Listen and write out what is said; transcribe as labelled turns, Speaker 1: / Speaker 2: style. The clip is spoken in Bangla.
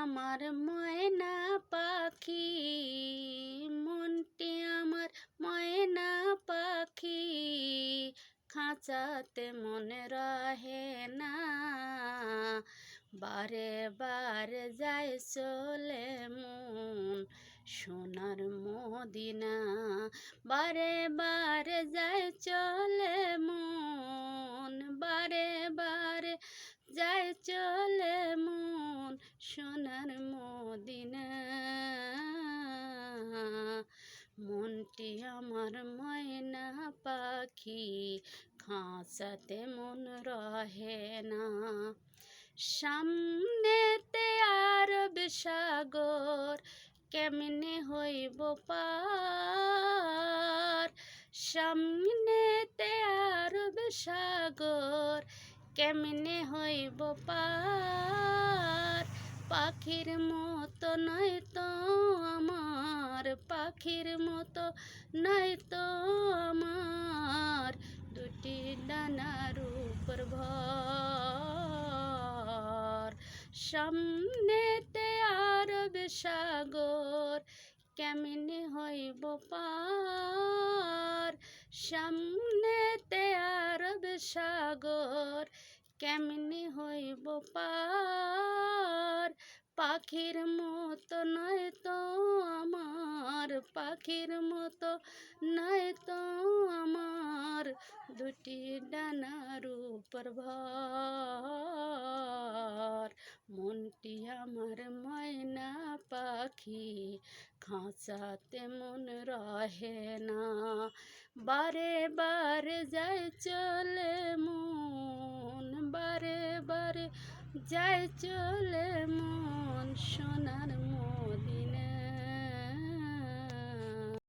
Speaker 1: আমার ময়না পাখি, মনটি আমার ময়না পাখি, খাঁচাতে মনে রহে না, বারে বারে যায় চলে মন সোনার মদিনা, বারে বারে যায় চলে মন, বারে বারে যায় চলে মন সোনার মদিনা। মনটি আমার ময়না পাখি, খাঁচাতে মন রহে না, সামনেতে আরব সাগর কেমনে হইব পার, সামনেতে আরব সাগর কেমনে হইব পার, পাখির মতো নয় তো আমার, পাখির মতো নয় তো আমার, দুটি ডানার উপর ভর, সামনেতে আরব সাগর কেমনে হইব পার, সামনেতে আরব সাগর কেমনে হইব পার, পাখির মতো নয় তো আমার, পাখির মতো নয় তো আমার, দুটি ডানার উপর ভর, মনটি আমার ময়না পাখি, খাঁচাতে মন রহে না, বারে বারে যায় চলে মন, বারে বারে যায় চলে